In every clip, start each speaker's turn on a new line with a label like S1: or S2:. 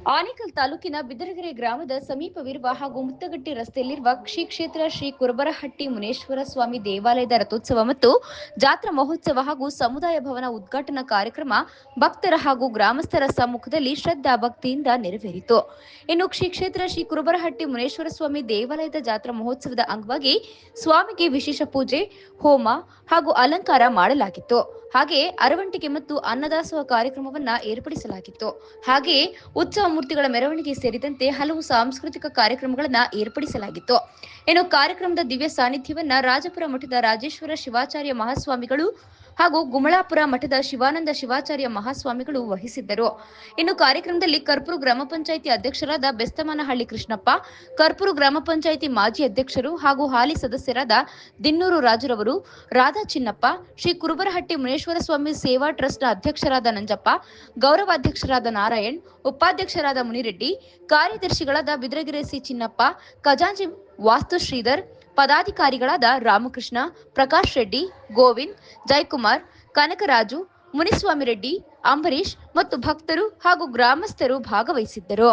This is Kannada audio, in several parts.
S1: ಆನೇಕಲ್ ತಾಲೂಕಿನ ಬಿದರಗೆರೆ ಗ್ರಾಮದ ಸಮೀಪವಿರುವ ಹಾಗೂ ಮುತ್ತಗಟ್ಟಿ ರಸ್ತೆಯಲ್ಲಿರುವ ಶ್ರೀ ಕ್ಷೇತ್ರ ಶ್ರೀ ಕುರುಬರಹಟ್ಟಿ ಮುನೇಶ್ವರ ಸ್ವಾಮಿ ದೇವಾಲಯದ ರಥೋತ್ಸವ ಮತ್ತು ಜಾತ್ರಾ ಮಹೋತ್ಸವ ಹಾಗೂ ಸಮುದಾಯ ಭವನ ಉದ್ಘಾಟನಾ ಕಾರ್ಯಕ್ರಮ ಭಕ್ತರ ಹಾಗೂ ಗ್ರಾಮಸ್ಥರ ಸಮ್ಮುಖದಲ್ಲಿ ಶ್ರದ್ಧಾ ಭಕ್ತಿಯಿಂದ ನೆರವೇರಿತು. ಇನ್ನು ಶ್ರೀ ಕ್ಷೇತ್ರ ಶ್ರೀ ಕುರುಬರಹಟ್ಟಿ ಮುನೇಶ್ವರ ಸ್ವಾಮಿ ದೇವಾಲಯದ ಜಾತ್ರಾ ಮಹೋತ್ಸವದ ಅಂಗವಾಗಿ ಸ್ವಾಮಿಗೆ ವಿಶೇಷ ಪೂಜೆ, ಹೋಮ ಹಾಗೂ ಅಲಂಕಾರ ಮಾಡಲಾಗಿತ್ತು. ಹಾಗೆಯೇ ಅರವಂಟಿಗೆ ಮತ್ತು ಅನ್ನದಾಸೋಹ ಕಾರ್ಯಕ್ರಮವನ್ನ ಏರ್ಪಡಿಸಲಾಗಿತ್ತು. ಹಾಗೆಯೇ ಉತ್ಸವ ಮೂರ್ತಿಗಳ ಮೆರವಣಿಗೆ ಸೇರಿದಂತೆ ಹಲವು ಸಾಂಸ್ಕೃತಿಕ ಕಾರ್ಯಕ್ರಮಗಳನ್ನು ಏರ್ಪಡಿಸಲಾಗಿತ್ತು. ಇನ್ನು ಕಾರ್ಯಕ್ರಮದ ದಿವ್ಯ ಸಾನ್ನಿಧ್ಯವನ್ನ ರಾಜಪುರ ಮಠದ ರಾಜೇಶ್ವರ ಶಿವಾಚಾರ್ಯ ಮಹಾಸ್ವಾಮಿಗಳು ಹಾಗೂ ಗುಮಳಾಪುರ ಮಠದ ಶಿವಾನಂದ ಶಿವಾಚಾರ್ಯ ಮಹಾಸ್ವಾಮಿಗಳು ವಹಿಸಿದ್ದರು. ಇನ್ನು ಕಾರ್ಯಕ್ರಮದಲ್ಲಿ ಕರ್ಪೂರು ಗ್ರಾಮ ಪಂಚಾಯಿತಿ ಅಧ್ಯಕ್ಷರಾದ ಬೆಸ್ತಮನಹಳ್ಳಿ ಕೃಷ್ಣಪ್ಪ, ಕರ್ಪೂರು ಗ್ರಾಮ ಪಂಚಾಯಿತಿ ಮಾಜಿ ಅಧ್ಯಕ್ಷರು ಹಾಗೂ ಹಾಲಿ ಸದಸ್ಯರಾದ ದಿನ್ನೂರು ರಾಜುರವರು, ರಾಧಾ ಚಿನ್ನಪ್ಪ, ಶ್ರೀ ಕುರುಬರಹಟ್ಟಿ ಮುನೇಶ್ವರ ಸ್ವಾಮಿ ಸೇವಾ ಟ್ರಸ್ಟ್ನ ಅಧ್ಯಕ್ಷರಾದ ನಂಜಪ್ಪ, ಗೌರವಾಧ್ಯಕ್ಷರಾದ ನಾರಾಯಣ್, ಉಪಾಧ್ಯಕ್ಷರಾದ ಮುನಿರೆಡ್ಡಿ, ಕಾರ್ಯದರ್ಶಿಗಳಾದ ಬಿದ್ರಗೆರೆ ಸಿ ಚಿನ್ನಪ್ಪ, ಖಜಾಂಚಿ ವಾಸ್ತು ಶ್ರೀಧರ್, ಪದಾಧಿಕಾರಿಗಳಾದ ರಾಮಕೃಷ್ಣ, ಪ್ರಕಾಶ್ ರೆಡ್ಡಿ, ಗೋವಿಂದ್, ಜಯಕುಮಾರ್, ಕನಕರಾಜು, ಮುನಿಸ್ವಾಮಿ ರೆಡ್ಡಿ, ಅಂಬರೀಶ್ ಮತ್ತು ಭಕ್ತರು ಹಾಗೂ ಗ್ರಾಮಸ್ಥರು ಭಾಗವಹಿಸಿದ್ದರು.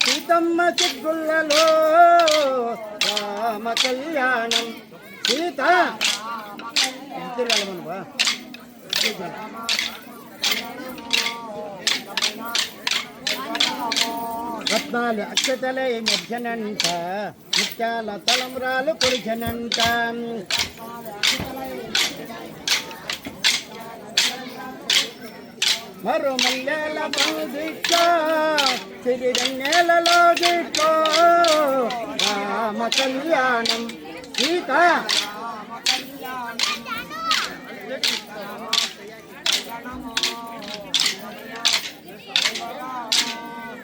S2: సీతమ్మ చిక్కులలో రామ కళ్యాణం సీత రత్నాలు అక్షతలే మెచ్చనంట, ముత్యాల తలంబ్రాలు కొలిచనంట. మరో మల్లెల పందిట్టో సిరిగన్నెలలో గిట్టో రామ కళ్యాణం సీత.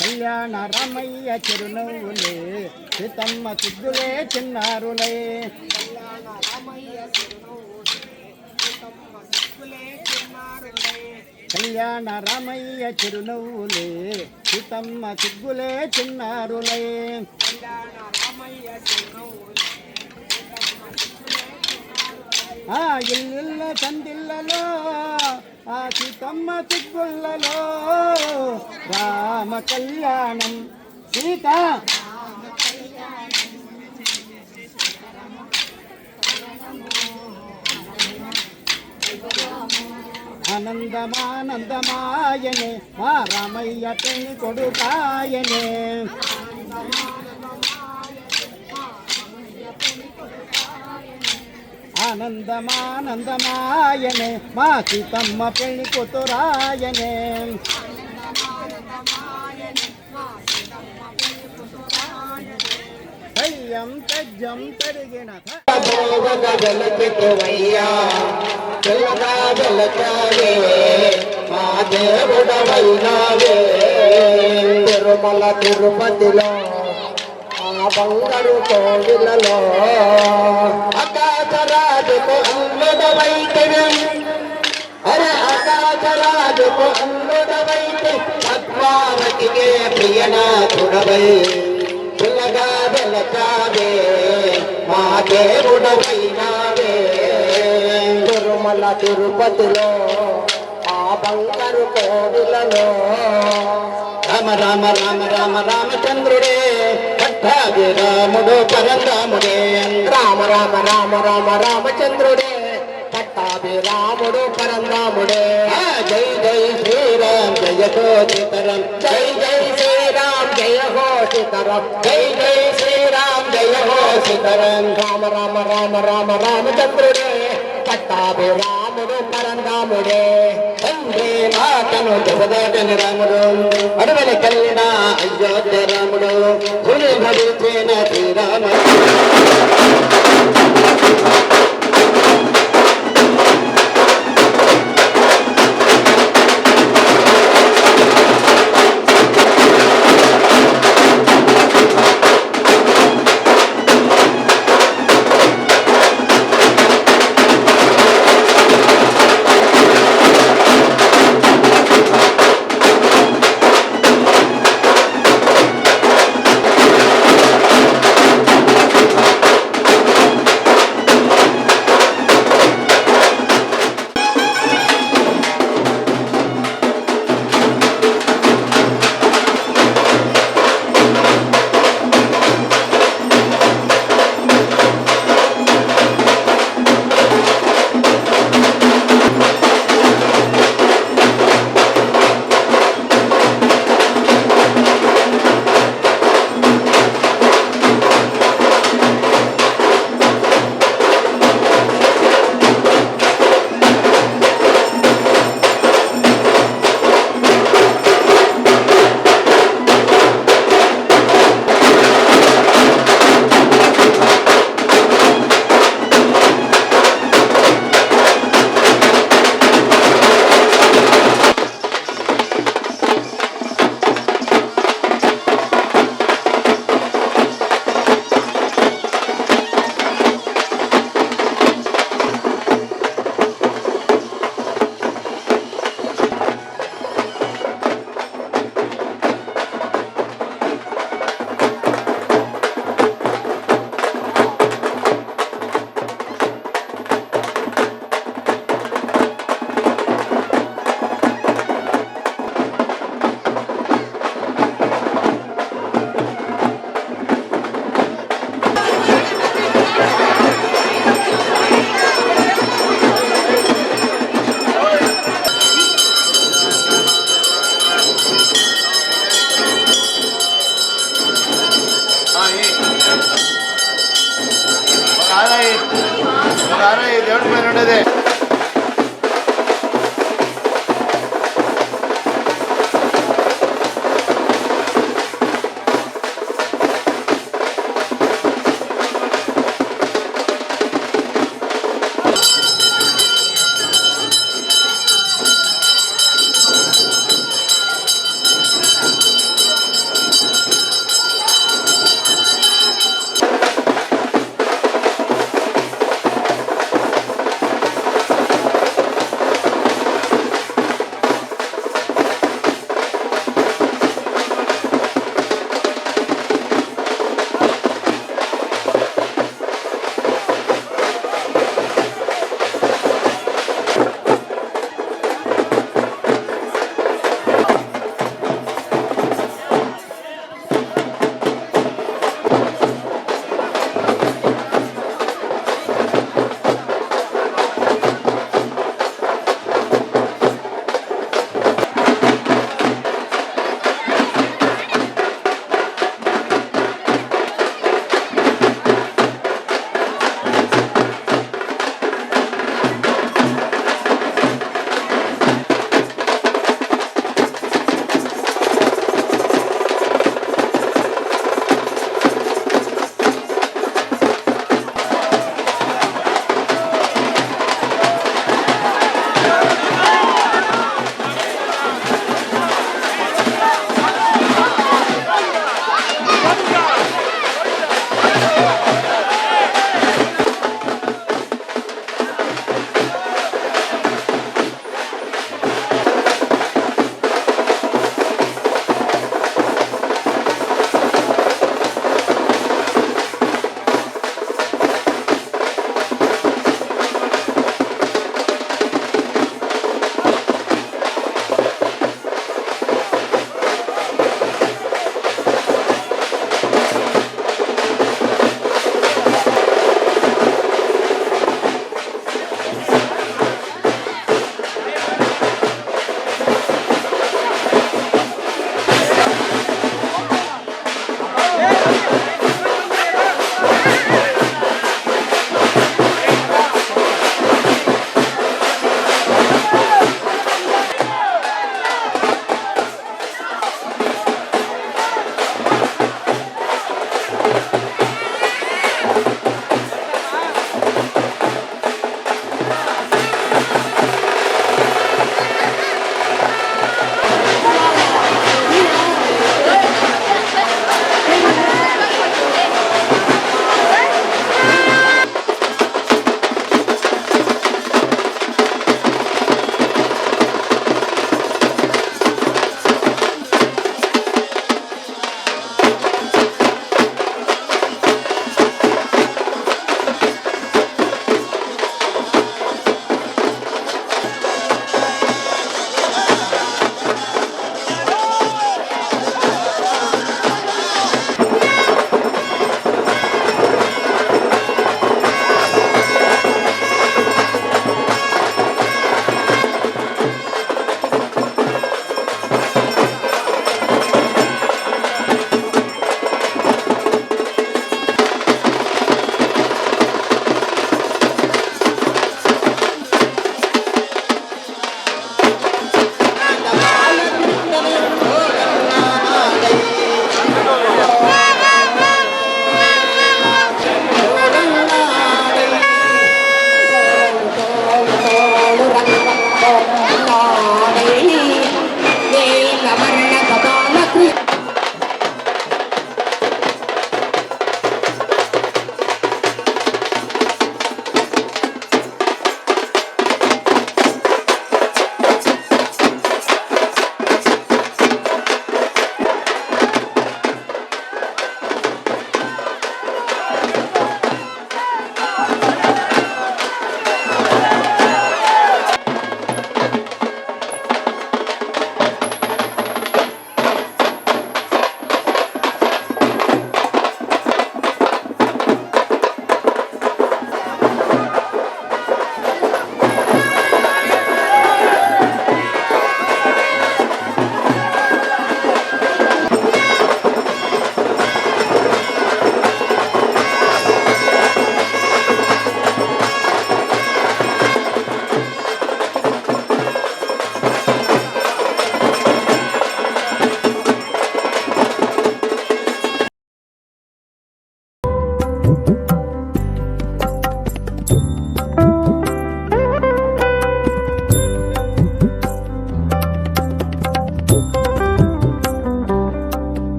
S2: కళ్యాణ రామయ్య చిరునవ్వులే, సీతమ్మ సిద్ధులే చిన్నారులే. కళ్యాణ రామయ్య చిరునవ్వులే సీతమ్మ సిగ్గులే చిన్నారులే. ఆ ఇల్లిళ్ళ సందిళ్ళలో ఆ సీతమ్మ సిగ్గుళ్ళలో రామ కళ్యాణం సీత ఆనందమానందమాయనే మా రామయ్య పెళ్లి కొడుకాయనే. ఆనందమానందమాయనే మా సీతమ్మ పెళ్లి కూతురాయనే. తయ్యం తజ్జం తరిగిన
S3: తిరుమల తిరుపతిలో ఆ బంగారు కోవిలలో ఆకాశరాజుకు అల్లుడవైతివి. అరే ఆకాశరాజుకు అల్లుడవైతే పద్మావతికే ప్రియనాథుడవై పిల్లగా వెలచావే మా దేవుడవైనావే. తిరుమల తిరుపతిలో ఆ బంగారు కోవిలలో రామ రామ రామ రామ రామచంద్రుడే పట్టాభిరాముడు పరంధాముడే. రామ రామ రామ రామ రామచంద్రుడే పట్టాభిరాముడు పరంధాముడే. జై జై శ్రీరామ్ జయ హో సీతారాం జై జై శ్రీరామ్ జయ హో సీతారాం జై జై శ్రీరామ్ జయ హో సీతారాం. రామ రామ రామ రామ రామచంద్రుడే పట్టాభిరాముడు పరంధాముడే. తండ్రి మాటను జగదాటని రాముడు అడవిని కలిగిన అయోధ్య రాముడు పులి భవించిన శ్రీరాముడు.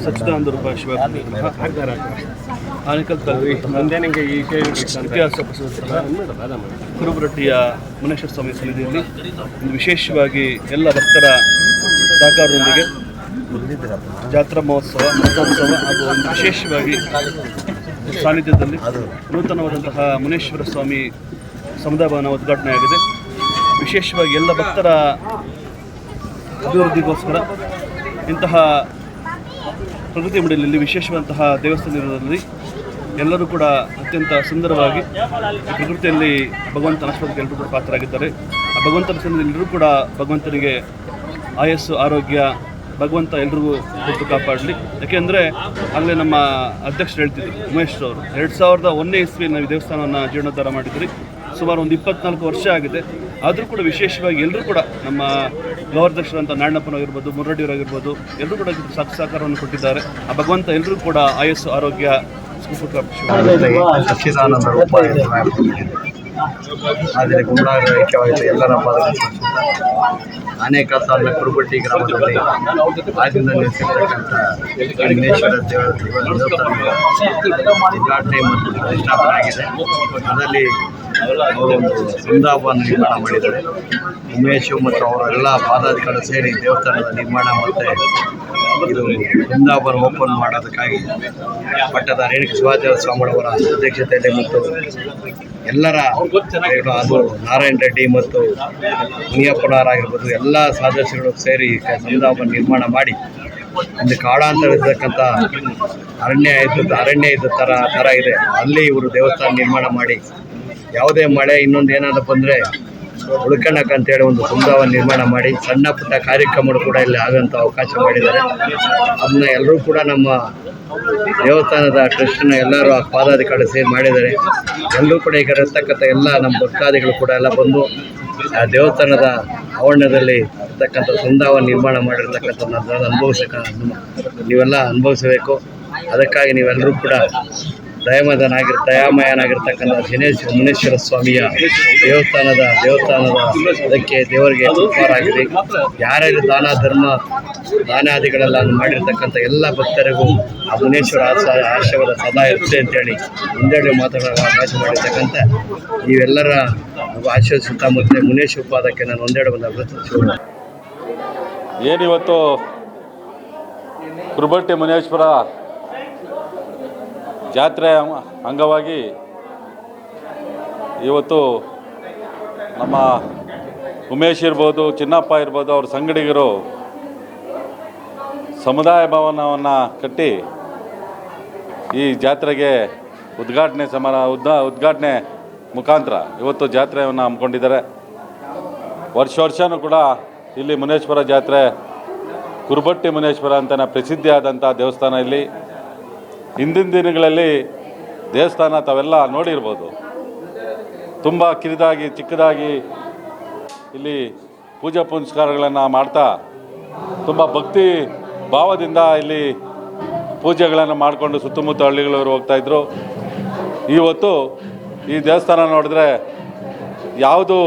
S4: ಸಚ್ಚಿದಾನಂದ ರೂಪ ಶಿವ ಆನೇಕಲ್ ತಾಲೂಕು ಇತಿಹಾಸ ಪ್ರಸಿದ್ಧ ಕುರುಬರಟ್ಟಿಯ ಮುನೇಶ್ವರ ಸ್ವಾಮಿ ಸನ್ನಿಧಿಯಲ್ಲಿ ಒಂದು ವಿಶೇಷವಾಗಿ ಎಲ್ಲ ಭಕ್ತರ ಸಹಕಾರದೊಂದಿಗೆ ಜಾತ್ರಾ ಮಹೋತ್ಸವ ರಥೋತ್ಸವ ಹಾಗೂ ಒಂದು ವಿಶೇಷವಾಗಿ ಸಾನ್ನಿಧ್ಯದಲ್ಲಿ ನೂತನವಾದಂತಹ ಮುನೇಶ್ವರ ಸ್ವಾಮಿ ಸಮುದಾಯ ಭವನ ಉದ್ಘಾಟನೆಯಾಗಿದೆ. ವಿಶೇಷವಾಗಿ ಎಲ್ಲ ಭಕ್ತರ ಅಭಿವೃದ್ಧಿಗೋಸ್ಕರ ಇಂತಹ ಪ್ರಗತಿ ಮಡಿಲಲ್ಲಿ ವಿಶೇಷವಾದಂತಹ ದೇವಸ್ಥಾನದಲ್ಲಿ ಎಲ್ಲರೂ ಕೂಡ ಅತ್ಯಂತ ಸುಂದರವಾಗಿ ಪ್ರಕೃತಿಯಲ್ಲಿ ಭಗವಂತನ ಆಶೀರ್ವಾದಕ್ಕೆ ಎಲ್ಲರೂ ಕೂಡ ಪಾತ್ರರಾಗಿದ್ದಾರೆ. ಆ ಭಗವಂತನ ಸನ್ನಿಧಿಯಲ್ಲಿ ಎಲ್ಲರೂ ಕೂಡ ಭಗವಂತನಿಗೆ ಆಯಸ್ಸು ಆರೋಗ್ಯ ಭಗವಂತ ಎಲ್ರಿಗೂ ಕೊಟ್ಟು ಕಾಪಾಡಲಿ. ಯಾಕೆಂದರೆ ಆಗಲೇ ನಮ್ಮ ಅಧ್ಯಕ್ಷರು ಹೇಳ್ತಿದ್ರು ಉಮೇಶ್ ಅವರು 2001ನೇ ಇಸ್ವಿಯಲ್ಲಿ ನಾವು ದೇವಸ್ಥಾನವನ್ನು ಜೀರ್ಣೋದ್ಧಾರ ಮಾಡಿದ್ರಿ. ಸುಮಾರು ಒಂದು 24 ವರ್ಷ ಆಗಿದೆ. ಆದರೂ ಕೂಡ ವಿಶೇಷವಾಗಿ ಎಲ್ಲರೂ ಕೂಡ ನಮ್ಮ ಗೌರವಾಧ್ಯಕ್ಷರಂಥ ನಾರಾಯಣಪ್ಪನವರಾಗಿರ್ಬೋದು, ಮುರಡ್ಡಿಯವರಾಗಿರ್ಬೋದು ಎಲ್ಲರೂ ಕೂಡ ಸಹಕಾರವನ್ನು ಕೊಟ್ಟಿದ್ದಾರೆ. ಆ ಭಗವಂತ ಎಲ್ಲರೂ ಕೂಡ ಆಯಸ್ಸು ಆರೋಗ್ಯ
S5: ಸಚ್ಚಿದಾನಂದ ರೂಪ ಆದರೆ ಗುಂಡಾರ ಐಕ್ಯವಾಗಿದೆ ಎಲ್ಲರ ಪಾದಕ್ಕೆ ಆನೇಕಲ್ ತಾಲೂಕಿನ ಕುರುಬಟ್ಟಿ ಗ್ರಾಮದಲ್ಲಿ ಆದಿಂದ ನೆಲೆಸಿರ್ತಕ್ಕಂಥ ವಿಘ್ನೇಶ್ವರ ದೇವಸ್ಥಾನ ಉದ್ಘಾಟನೆ ಮತ್ತು ಪ್ರತಿಷ್ಠಾಪನೆ ಆಗಿದೆ. ಅದರಲ್ಲಿ ಅವರು ಒಂದು ಬೃಂದಾವನ ನಿರ್ಮಾಣ ಮಾಡಿದ್ದಾರೆ. ಉಮೇಶು ಮತ್ತು ಅವರೆಲ್ಲ ಪಾದಾಧಿಕಾರಿಗಳು ಸೇರಿ ದೇವಸ್ಥಾನದ ನಿರ್ಮಾಣ ಮತ್ತು ಇದು ಬೃಂದಾವನ ಓಪನ್ ಮಾಡೋದಕ್ಕಾಗಿ ಪಟ್ಟದ ರೇಣುಕ ಶಿವಾಚಾರ್ಯ ಸ್ವಾಮಿಗಳವರ ಅಧ್ಯಕ್ಷತೆಯಲ್ಲಿ ಮತ್ತು ಎಲ್ಲರ ಅದು ನಾರಾಯಣ ರೆಡ್ಡಿ ಮತ್ತು ಮುನಿಯಪ್ಪನವರಾಗಿರ್ಬೋದು ಎಲ್ಲ ಸದಸ್ಯರು ಸೇರಿ ಬೃಂದಾವನ ನಿರ್ಮಾಣ ಮಾಡಿ ಒಂದು ಕಾಡಾಂತರ ಇರ್ತಕ್ಕಂಥ ಅರಣ್ಯ ಇದ್ದ ಥರ ಇದೆ. ಅಲ್ಲಿ ಇವರು ದೇವಸ್ಥಾನ ನಿರ್ಮಾಣ ಮಾಡಿ ಯಾವುದೇ ಮಳೆ ಇನ್ನೊಂದು ಏನಾದರೂ ಬಂದರೆ ಉಳ್ಕೊಳ್ಳೋಕೆ ಅಂತೇಳಿ ಒಂದು ಬೃಂದಾವನ ನಿರ್ಮಾಣ ಮಾಡಿ ಸಣ್ಣ ಪುಟ್ಟ ಕಾರ್ಯಕ್ರಮಗಳು ಕೂಡ ಇಲ್ಲಿ ಆಗೋಂಥ ಅವಕಾಶ ಮಾಡಿದ್ದಾರೆ. ಅದನ್ನ ಎಲ್ಲರೂ ಕೂಡ ನಮ್ಮ ದೇವಸ್ಥಾನದ ಟ್ರಸ್ಟ್ನ ಎಲ್ಲರೂ ಪಾದಾಧಿಕಾರಿ ಸೇರಿ ಮಾಡಿದ್ದಾರೆ. ಎಲ್ಲರೂ ಕೂಡ ಈಗ ಇರ್ತಕ್ಕಂಥ ಎಲ್ಲ ನಮ್ಮ ಭಕ್ತಾದಿಗಳು ಕೂಡ ಎಲ್ಲ ಬಂದು ಆ ದೇವಸ್ಥಾನದ ಆವರಣದಲ್ಲಿ ಇರ್ತಕ್ಕಂಥ ಬೃಂದಾವನ ನಿರ್ಮಾಣ ಮಾಡಿರ್ತಕ್ಕಂಥ ನೀವೆಲ್ಲ ಅನುಭವಿಸಬೇಕು. ಅದಕ್ಕಾಗಿ ನೀವೆಲ್ಲರೂ ಕೂಡ ದಯಾಮಯನಾಗಿರ್ತಕ್ಕಂಥ ಮುನೇಶ್ವರ ಸ್ವಾಮಿಯ ದೇವಸ್ಥಾನದ ಅದಕ್ಕೆ ದೇವರಿಗೆ ಉಪಕಾರಾಗಿದೆ. ಯಾರ್ಯಾರು ದಾನಾದಿಗಳೆಲ್ಲ ಮಾಡಿರ್ತಕ್ಕಂಥ ಎಲ್ಲ ಭಕ್ತರಿಗೂ ಆ ಮುನೇಶ್ವರ ಆಶೀರ್ವಾದ ಸದಾ ಇರುತ್ತೆ ಅಂತೇಳಿ ಒಂದೆರಡು ಮಾತುಗಳ ಅವಕಾಶ ಮಾಡಿರ್ತಕ್ಕಂಥ ನೀವೆಲ್ಲರ ಆಶೀರ್ವದಿಸುತ್ತಾ ಮತ್ತು ಮುನೇಶ್ವರ ಪಾದಕ್ಕೆ ನಾನು ಒಂದೆರಡು ಅಭಿವೃದ್ಧಿ
S6: ಏನಿವತ್ತು ಕುರುಬಟ್ಟಿ ಮುನೇಶ್ವರ ಜಾತ್ರೆ ಅಂಗವಾಗಿ ಇವತ್ತು ನಮ್ಮ ಉಮೇಶ್ ಇರ್ಬೋದು, ಚಿನ್ನಪ್ಪ ಇರ್ಬೋದು, ಅವ್ರ ಸಂಗಡಿಗರು ಸಮುದಾಯ ಭವನವನ್ನು ಕಟ್ಟಿ ಈ ಜಾತ್ರೆಗೆ ಉದ್ಘಾಟನೆ ಮುಖಾಂತರ ಇವತ್ತು ಜಾತ್ರೆಯನ್ನು ಹಮ್ಮಿಕೊಂಡಿದ್ದಾರೆ. ವರ್ಷವೂ ಕೂಡ ಇಲ್ಲಿ ಮುನೇಶ್ವರ ಜಾತ್ರೆ ಕುರುಬಟ್ಟಿ ಮುನೇಶ್ವರ ಅಂತಲೇ ಪ್ರಸಿದ್ಧಿಯಾದಂಥ ದೇವಸ್ಥಾನ. ಇಲ್ಲಿ ಹಿಂದಿನ ದಿನಗಳಲ್ಲಿ ದೇವಸ್ಥಾನ ತಾವೆಲ್ಲ ನೋಡಿರ್ಬೋದು, ತುಂಬ ಕಿರಿದಾಗಿ ಚಿಕ್ಕದಾಗಿ ಇಲ್ಲಿ ಪೂಜಾ ಪುನಸ್ಕಾರಗಳನ್ನು ಮಾಡ್ತಾ ತುಂಬ ಭಕ್ತಿ ಭಾವದಿಂದ ಇಲ್ಲಿ ಪೂಜೆಗಳನ್ನು ಮಾಡಿಕೊಂಡು ಸುತ್ತಮುತ್ತ ಹಳ್ಳಿಗಳವರು ಹೋಗ್ತಾಯಿದ್ರು. ಇವತ್ತು ಈ ದೇವಸ್ಥಾನ ನೋಡಿದ್ರೆ ಯಾವುದು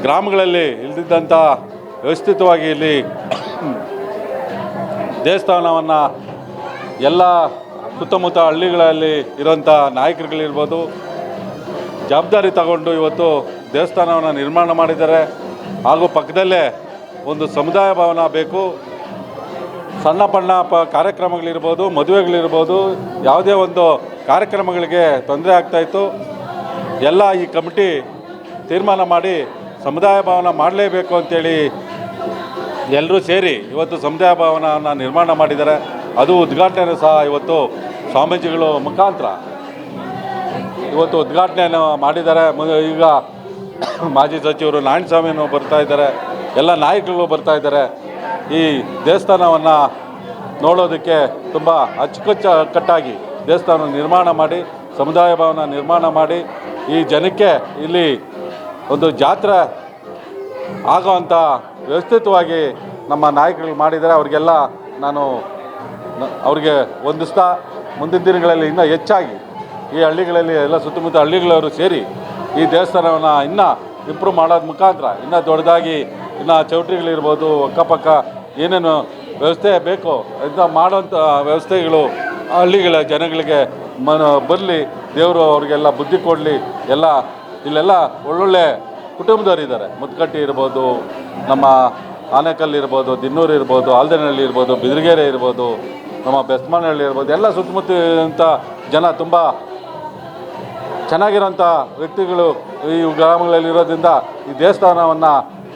S6: ಗ್ರಾಮಗಳಲ್ಲಿ ಇಲ್ದಿದ್ದಂಥ ವ್ಯವಸ್ಥಿತವಾಗಿ ಇಲ್ಲಿ ದೇವಸ್ಥಾನವನ್ನು ಎಲ್ಲ ಸುತ್ತಮುತ್ತ ಹಳ್ಳಿಗಳಲ್ಲಿ ಇರೋಂಥ ನಾಯಕರುಗಳಿರ್ಬೋದು ಜವಾಬ್ದಾರಿ ತಗೊಂಡು ಇವತ್ತು ದೇವಸ್ಥಾನವನ್ನು ನಿರ್ಮಾಣ ಮಾಡಿದ್ದಾರೆ. ಹಾಗೂ ಪಕ್ಕದಲ್ಲೇ ಒಂದು ಸಮುದಾಯ ಭವನ ಬೇಕು. ಸಣ್ಣ ಪಣ್ಣ ಕಾರ್ಯಕ್ರಮಗಳಿರ್ಬೋದು, ಮದುವೆಗಳಿರ್ಬೋದು, ಯಾವುದೇ ಒಂದು ಕಾರ್ಯಕ್ರಮಗಳಿಗೆ ತೊಂದರೆ ಆಗ್ತಾಯಿತ್ತು. ಎಲ್ಲ ಈ ಕಮಿಟಿ ತೀರ್ಮಾನ ಮಾಡಿ ಸಮುದಾಯ ಭವನ ಮಾಡಲೇಬೇಕು ಅಂಥೇಳಿ ಎಲ್ಲರೂ ಸೇರಿ ಇವತ್ತು ಸಮುದಾಯ ಭವನವನ್ನು ನಿರ್ಮಾಣ ಮಾಡಿದ್ದಾರೆ. ಅದು ಉದ್ಘಾಟನೆ ಸಹ ಇವತ್ತು ಸ್ವಾಮೀಜಿಗಳು ಮುಖಾಂತರ ಇವತ್ತು ಉದ್ಘಾಟನೆಯನ್ನು ಮಾಡಿದ್ದಾರೆ. ಈಗ ಮಾಜಿ ಸಚಿವರು ನಾರಾಯಣಸ್ವಾಮಿಯನ್ನು ಬರ್ತಾ ಇದ್ದಾರೆ, ಎಲ್ಲ ನಾಯಕರು ಬರ್ತಾ ಇದ್ದಾರೆ. ಈ ದೇವಸ್ಥಾನವನ್ನು ನೋಡೋದಕ್ಕೆ ತುಂಬ ಅಚ್ಚುಕಟ್ಟಾಗಿ ದೇವಸ್ಥಾನ ನಿರ್ಮಾಣ ಮಾಡಿ ಸಮುದಾಯ ಭವನ ನಿರ್ಮಾಣ ಮಾಡಿ ಈ ಜನಕ್ಕೆ ಇಲ್ಲಿ ಒಂದು ಜಾತ್ರೆ ಆಗೋವಂಥ ವ್ಯವಸ್ಥಿತವಾಗಿ ನಮ್ಮ ನಾಯಕರು ಮಾಡಿದ್ದಾರೆ. ಅವರಿಗೆಲ್ಲ ನಾನು ಅವ್ರಿಗೆ ವಂದಿಸ್ತಾ ಮುಂದಿನ ದಿನಗಳಲ್ಲಿ ಇನ್ನೂ ಹೆಚ್ಚಾಗಿ ಈ ಹಳ್ಳಿಗಳಲ್ಲಿ ಎಲ್ಲ ಸುತ್ತಮುತ್ತ ಹಳ್ಳಿಗಳವರು ಸೇರಿ ಈ ದೇವಸ್ಥಾನವನ್ನು ಇನ್ನೂ ಇಂಪ್ರೂವ್ ಮಾಡೋದ ಮುಖಾಂತರ ಇನ್ನೂ ದೊಡ್ಡದಾಗಿ ಇನ್ನೂ ಚೌಟ್ರಿಗಳಿರ್ಬೋದು, ಅಕ್ಕಪಕ್ಕ ಏನೇನು ವ್ಯವಸ್ಥೆ ಬೇಕು ಅಂತ ಮಾಡೋಂಥ ವ್ಯವಸ್ಥೆಗಳು ಹಳ್ಳಿಗಳ ಜನಗಳಿಗೆ ಬರಲಿ, ದೇವರು ಅವ್ರಿಗೆಲ್ಲ ಬುದ್ಧಿ ಕೊಡಲಿ. ಇಲ್ಲೆಲ್ಲ ಒಳ್ಳೊಳ್ಳೆ ಕುಟುಂಬದವ್ರು ಇದ್ದಾರೆ. ಮುತ್ಕಟ್ಟಿ ಇರ್ಬೋದು, ನಮ್ಮ ಆನೇಕಲ್ ಇರ್ಬೋದು, ದಿನ್ನೂರು ಇರ್ಬೋದು, ಆಲ್ದನಹಳ್ಳಿ ಇರ್ಬೋದು, ಬಿದಿರಗೆರೆ ಇರ್ಬೋದು, ನಮ್ಮ ಬೆಸ್ಮನಹಳ್ಳಿ ಇರ್ಬೋದು, ಎಲ್ಲ ಸುತ್ತಮುತ್ತ ಜನ ತುಂಬ ಚೆನ್ನಾಗಿರೋಂಥ ವ್ಯಕ್ತಿಗಳು ಈ ಗ್ರಾಮಗಳಲ್ಲಿರೋದ್ರಿಂದ ಈ ದೇವಸ್ಥಾನವನ್ನು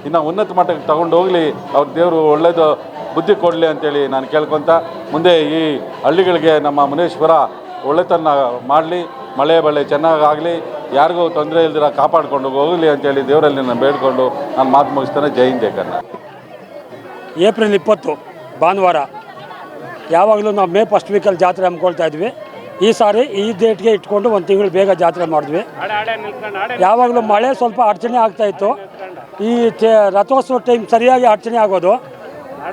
S6: ಇನ್ನು ಉನ್ನತ ಮಟ್ಟಕ್ಕೆ ತಗೊಂಡು ಹೋಗಲಿ, ಅವ್ರ ದೇವರು ಒಳ್ಳೆಯದು ಬುದ್ಧಿ ಕೊಡಲಿ ಅಂತೇಳಿ ನಾನು ಕೇಳ್ಕೊತ, ಮುಂದೆ ಈ ಹಳ್ಳಿಗಳಿಗೆ ನಮ್ಮ ಮುನೇಶ್ವರ ಒಳ್ಳೆತನ ಮಾಡಲಿ, ಮಳೆ ಬೆಳೆ ಚೆನ್ನಾಗಾಗಲಿ, ಯಾರಿಗೂ ತೊಂದರೆ ಇಲ್ದಿರ ಕಾಪಾಡಿಕೊಂಡು ಹೋಗಲಿ ಅಂತೇಳಿ ದೇವರಲ್ಲಿ ನಾನು ಬೇಡ್ಕೊಂಡು ನಾನು ಮಾತು ಮುಗಿಸ್ತಾನೆ. ಜೈ ಹಿಂದ್, ಜೈ ಕರ್ನಾಟಕ.
S7: ಏಪ್ರಿಲ್ 20 ಭಾನುವಾರ, ಯಾವಾಗಲೂ ನಾವು ಮೇ ಫಸ್ಟ್ ವೀಕಲ್ಲಿ ಜಾತ್ರೆ ಹಮ್ಮಿಕೊಳ್ತಾ ಇದ್ವಿ. ಈ ಸಾರಿ ಈ ಡೇಟ್ಗೆ ಇಟ್ಕೊಂಡು ಒಂದು ತಿಂಗಳು ಬೇಗ ಜಾತ್ರೆ ಮಾಡಿದ್ವಿ. ಯಾವಾಗಲೂ ಮಳೆ ಸ್ವಲ್ಪ ಅಡಚಣೆ ಆಗ್ತಾಯಿತ್ತು. ಈ ರಥೋತ್ಸವ ಟೈಮ್ ಸರಿಯಾಗಿ ಅಡಚಣೆ ಆಗೋದು,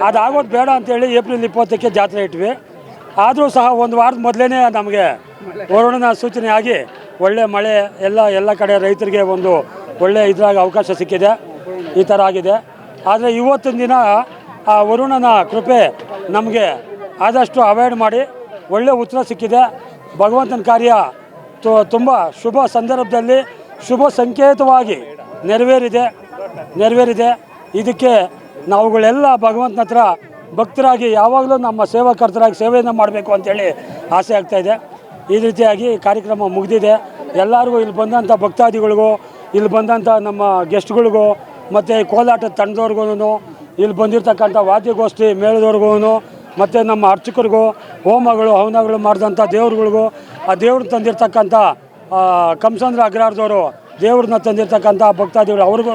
S7: ಅದಾಗೋದು ಬೇಡ ಅಂತೇಳಿ ಏಪ್ರಿಲ್ 20ಕ್ಕೆ ಜಾತ್ರೆ ಇಟ್ವಿ. ಆದರೂ ಸಹ ಒಂದು ವಾರದ ಮೊದಲೇ ನಮಗೆ ವರುಣನ ಸೂಚನೆ ಆಗಿ ಒಳ್ಳೆ ಮಳೆ ಎಲ್ಲ ಕಡೆ ರೈತರಿಗೆ ಒಂದು ಒಳ್ಳೆ ಇದ್ರಾಗ ಅವಕಾಶ ಸಿಕ್ಕಿದೆ. ಈ ಥರ ಆಗಿದೆ. ಆದರೆ ಇವತ್ತಿನ ದಿನ ಆ ವರುಣನ ಕೃಪೆ ನಮಗೆ ಆದಷ್ಟು ಅವಾಯ್ಡ್ ಮಾಡಿ ಒಳ್ಳೆ ಉತ್ತರ ಸಿಕ್ಕಿದೆ. ಭಗವಂತನ ಕಾರ್ಯ ತುಂಬ ಶುಭ ಸಂದರ್ಭದಲ್ಲಿ ಶುಭ ಸಂಕೇತವಾಗಿ ನೆರವೇರಿದೆ. ಇದಕ್ಕೆ ನಾವುಗಳೆಲ್ಲ ಭಗವಂತನ ಹತ್ರ ಭಕ್ತರಾಗಿ ಯಾವಾಗಲೂ ನಮ್ಮ ಸೇವಾಕರ್ತರಾಗಿ ಸೇವೆಯನ್ನು ಮಾಡಬೇಕು ಅಂತೇಳಿ ಆಸೆ ಆಗ್ತಾಯಿದೆ. ಈ ರೀತಿಯಾಗಿ ಕಾರ್ಯಕ್ರಮ ಮುಗಿದಿದೆ. ಎಲ್ಲರಿಗೂ ಇಲ್ಲಿ ಬಂದಂಥ ಭಕ್ತಾದಿಗಳಿಗೂ, ಇಲ್ಲಿ ಬಂದಂಥ ನಮ್ಮ ಗೆಸ್ಟ್ಗಳಿಗೂ, ಮತ್ತು ಕೋಲಾಟದ ತಂಡದವ್ರಿಗೂ, ಇಲ್ಲಿ ಬಂದಿರತಕ್ಕಂಥ ವಾದ್ಯಗೋಷ್ಠಿ ಮೇಳದವ್ರಿಗೂ, ಮತ್ತು ನಮ್ಮ ಅರ್ಚಕರಿಗೂ, ಹೋಮಗಳು ಹವನಗಳು ಮಾಡಿದಂಥ ದೇವ್ರುಗಳಿಗೂ, ಆ ದೇವ್ರು ತಂದಿರ್ತಕ್ಕಂಥ ಕಂಸಂದ್ರ ಅಗ್ರಹಾರದವರು ದೇವ್ರನ್ನ ತಂದಿರ್ತಕ್ಕಂಥ ಭಕ್ತಾದಿಗಳು ಅವ್ರಿಗೂ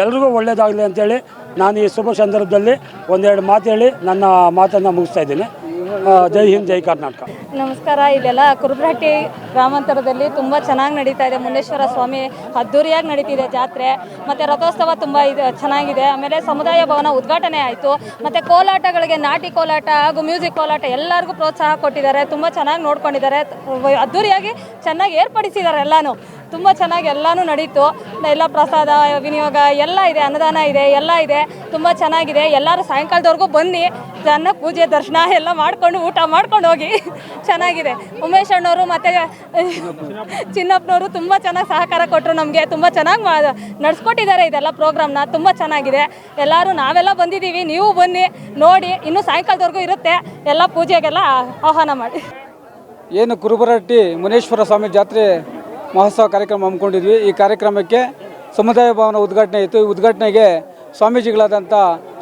S7: ಎಲ್ರಿಗೂ ಒಳ್ಳೆಯದಾಗಲಿ ಅಂತೇಳಿ ನಾನು ಈ ಶುಭ ಸಂದರ್ಭದಲ್ಲಿ ಒಂದೆರಡು ಮಾತು ಹೇಳಿ ನನ್ನ ಮಾತನ್ನು ಮುಗಿಸ್ತಾ ಇದ್ದೀನಿ. ಜೈ ಹಿಂದ್, ಜೈ ಕರ್ನಾಟಕ.
S8: ನಮಸ್ಕಾರ. ಇಲ್ಲೆಲ್ಲ ಕುರುಬರಹಟ್ಟಿ ಗ್ರಾಮಾಂತರದಲ್ಲಿ ತುಂಬ ಚೆನ್ನಾಗಿ ನಡೀತಾ ಇದೆ. ಮುನೇಶ್ವರ ಸ್ವಾಮಿ ಅದ್ದೂರಿಯಾಗಿ ನಡೀತಿದೆ ಜಾತ್ರೆ. ಮತ್ತು ರಥೋತ್ಸವ ತುಂಬ ಚೆನ್ನಾಗಿದೆ. ಆಮೇಲೆ ಸಮುದಾಯ ಭವನ ಉದ್ಘಾಟನೆ ಆಯಿತು. ಮತ್ತು ಕೋಲಾಟಗಳಿಗೆ, ನಾಟಿ ಕೋಲಾಟ ಹಾಗೂ ಮ್ಯೂಸಿಕ್ ಕೋಲಾಟ ಎಲ್ಲರಿಗೂ ಪ್ರೋತ್ಸಾಹ ಕೊಟ್ಟಿದ್ದಾರೆ. ತುಂಬ ಚೆನ್ನಾಗಿ ನೋಡ್ಕೊಂಡಿದ್ದಾರೆ. ಅದ್ದೂರಿಯಾಗಿ ಚೆನ್ನಾಗಿ ಏರ್ಪಡಿಸಿದ್ದಾರೆ. ಎಲ್ಲನೂ ತುಂಬ ಚೆನ್ನಾಗಿ ಎಲ್ಲನೂ ನಡೀತು. ಎಲ್ಲ ಪ್ರಸಾದ ವಿನಿಯೋಗ ಎಲ್ಲ ಇದೆ, ಅನ್ನದಾನ ಇದೆ, ಎಲ್ಲ ಇದೆ. ತುಂಬ ಚೆನ್ನಾಗಿದೆ. ಎಲ್ಲರೂ ಸಾಯಂಕಾಲದವರೆಗೂ ಬನ್ನಿ, ಚೆನ್ನಾಗಿ ಪೂಜೆ ದರ್ಶನ ಎಲ್ಲ ಮಾಡಿಕೊಂಡು ಊಟ ಮಾಡ್ಕೊಂಡು ಹೋಗಿ. ಚೆನ್ನಾಗಿದೆ. ಉಮೇಶ್ ಅಣ್ಣವರು ಮತ್ತು ಚಿನ್ನಪ್ಪನವರು ತುಂಬ ಚೆನ್ನಾಗಿ ಸಹಕಾರ ಕೊಟ್ಟರು. ನಮಗೆ ತುಂಬ ಚೆನ್ನಾಗಿ ನಡೆಸ್ಕೊಟ್ಟಿದ್ದಾರೆ ಇದೆಲ್ಲ ಪ್ರೋಗ್ರಾಮ್ನ. ತುಂಬ ಚೆನ್ನಾಗಿದೆ. ಎಲ್ಲರೂ ನಾವೆಲ್ಲ ಬಂದಿದ್ದೀವಿ, ನೀವು ಬನ್ನಿ ನೋಡಿ. ಇನ್ನೂ ಸಾಯಂಕಾಲದವರೆಗೂ ಇರುತ್ತೆ. ಎಲ್ಲ ಪೂಜೆಗೆಲ್ಲ ಆಹ್ವಾನ ಮಾಡಿ.
S9: ಏನು ಕುರುಬರಹಟ್ಟಿ ಮುನೇಶ್ವರ ಸ್ವಾಮಿ ಜಾತ್ರೆ ಮಹೋತ್ಸವ ಕಾರ್ಯಕ್ರಮ ಹಮ್ಮಿಕೊಂಡಿದ್ವಿ. ಈ ಕಾರ್ಯಕ್ರಮಕ್ಕೆ ಸಮುದಾಯ ಭವನ ಉದ್ಘಾಟನೆ ಇತ್ತು. ಈ ಉದ್ಘಾಟನೆಗೆ ಸ್ವಾಮೀಜಿಗಳಾದಂಥ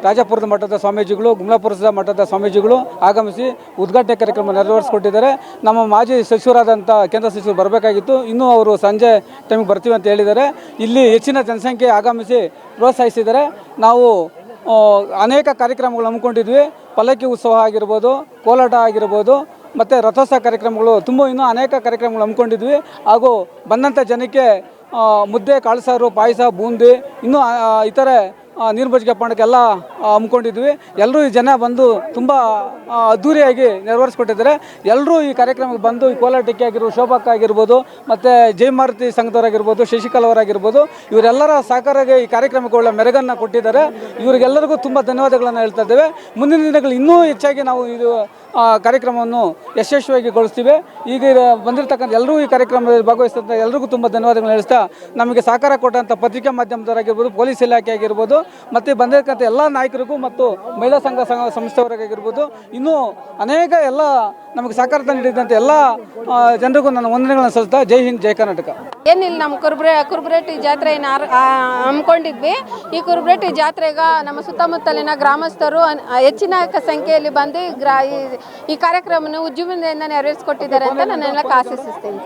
S9: ರಾಜಾಪುರದ ಮಠದ ಸ್ವಾಮೀಜಿಗಳು, ಗುಮ್ಲಾಪುರದ ಮಠದ ಸ್ವಾಮೀಜಿಗಳು ಆಗಮಿಸಿ ಉದ್ಘಾಟನೆ ಕಾರ್ಯಕ್ರಮ ನೆರವೇರಿಸಿಕೊಟ್ಟಿದ್ದಾರೆ. ನಮ್ಮ ಮಾಜಿ ಸಚಿವರಾದಂಥ ಕೇಂದ್ರ ಸಚಿವರು ಬರಬೇಕಾಗಿತ್ತು, ಇನ್ನೂ ಅವರು ಸಂಜೆ ಟೈಮಿಗೆ ಬರ್ತೀವಿ ಅಂತ ಹೇಳಿದ್ದಾರೆ. ಇಲ್ಲಿ ಹೆಚ್ಚಿನ ಜನಸಂಖ್ಯೆ ಆಗಮಿಸಿ ಪ್ರೋತ್ಸಾಹಿಸಿದ್ದಾರೆ. ನಾವು ಅನೇಕ ಕಾರ್ಯಕ್ರಮಗಳು ಹಮ್ಮಿಕೊಂಡಿದ್ವಿ. ಪಲ್ಲಕ್ಕಿ ಉತ್ಸವ ಆಗಿರ್ಬೋದು, ಕೋಲಾಟ ಆಗಿರ್ಬೋದು, ಮತ್ತು ರಥೋತ್ಸವ ಕಾರ್ಯಕ್ರಮಗಳು ಇನ್ನೂ ಅನೇಕ ಕಾರ್ಯಕ್ರಮಗಳು ಹಮ್ಮಿಕೊಂಡಿದ್ವಿ. ಹಾಗೂ ಬಂದಂಥ ಜನಕ್ಕೆ ಮುದ್ದೆ, ಕಾಳುಸಾರು, ಪಾಯಸ, ಬೂಂದಿ, ಇನ್ನೂ ಇತರೆ ನೀರು ಮಜ್ಜಿಗೆ ಪಾನಕ್ಕೆಲ್ಲ ಹಮ್ಮಿಕೊಂಡಿದ್ವಿ. ಎಲ್ಲರೂ ಈ ಜನ ಬಂದು ತುಂಬ ಅದ್ಧೂರಿಯಾಗಿ ನೆರವೇರಿಸ್ಕೊಟ್ಟಿದ್ದಾರೆ. ಎಲ್ಲರೂ ಈ ಕಾರ್ಯಕ್ರಮಕ್ಕೆ ಬಂದು ಈ ಕೋಲಾಟಕ್ಕೆ ಆಗಿರ್ಬೋದು, ಶೋಭಕ್ಕ ಆಗಿರ್ಬೋದು, ಮತ್ತು ಜಯಮಾರುತಿ ಸಂಘದವರಾಗಿರ್ಬೋದು, ಶಶಿಕಲಾ ಅವರಾಗಿರ್ಬೋದು, ಇವರೆಲ್ಲರ ಸಹಕಾರಕ್ಕೆ ಈ ಕಾರ್ಯಕ್ರಮಕ್ಕೆ ಒಳ್ಳೆ ಮೆರುಗನ್ನು ಕೊಟ್ಟಿದ್ದಾರೆ. ಇವರಿಗೆಲ್ಲರಿಗೂ ತುಂಬ ಧನ್ಯವಾದಗಳನ್ನು ಹೇಳ್ತಾ ಇದ್ದೇವೆ. ಮುಂದಿನ ದಿನಗಳು ಇನ್ನೂ ಹೆಚ್ಚಾಗಿ ನಾವು ಇದು ಕಾರ್ಯಕ್ರಮವನ್ನು ಯಶಸ್ವಿಯಾಗಿ ಗೊಳಿಸ್ತೀವಿ. ಈಗ ಬಂದಿರತಕ್ಕಂಥ ಎಲ್ಲರೂ ಈ ಕಾರ್ಯಕ್ರಮದಲ್ಲಿ ಭಾಗವಹಿಸಿದಂಥ ಎಲ್ಲರಿಗೂ ತುಂಬ ಧನ್ಯವಾದಗಳನ್ನು ಹೇಳಿಸ್ತಾ, ನಮಗೆ ಸಹಕಾರ ಕೊಟ್ಟಂಥ ಪತ್ರಿಕಾ ಮಾಧ್ಯಮದವರಾಗಿರ್ಬೋದು, ಪೊಲೀಸ್ ಇಲಾಖೆ ಆಗಿರ್ಬೋದು, ಮತ್ತು ಬಂದಿರತಕ್ಕಂಥ ಎಲ್ಲ ನಾಯಕರಿಗೂ ಮತ್ತು ಮಹಿಳಾ ಸಂಸ್ಥೆಯವರಾಗಿರ್ಬೋದು, ಇನ್ನೂ ಅನೇಕ ಎಲ್ಲ ನಮಗೆ ಸಹಕಾರ ನೀಡಿದಂಥ ಎಲ್ಲ ಜನರಿಗೂ ನನ್ನ ವಂದನೆಗಳನ್ನು ಸಲ್ಲಿಸ್ತಾ ಜೈ ಹಿಂದ್, ಜೈ ಕರ್ನಾಟಕ.
S10: ಏನಿಲ್ಲ, ನಮ್ಮ ಕುರುಬರಹಟ್ಟಿ ಜಾತ್ರೆಯನ್ನು ಹಮ್ಮಿಕೊಂಡಿದ್ವಿ. ಈ ಕುರುಬರಹಟ್ಟಿ ಜಾತ್ರೆಗೆ ನಮ್ಮ ಸುತ್ತಮುತ್ತಲಿನ ಗ್ರಾಮಸ್ಥರು ಹೆಚ್ಚಿನ ಸಂಖ್ಯೆಯಲ್ಲಿ ಬಂದು ಈ ಕಾರ್ಯಕ್ರಮವನ್ನು ಉಜ್ಜುವಿನಿಂದ ನೆರವೇರಿಸಿಕೊಟ್ಟಿದ್ದಾರೆ ಅಂತ ನಾನೆಲ್ಲ ಆಶಿಸುತ್ತೇನೆ ಸರ್.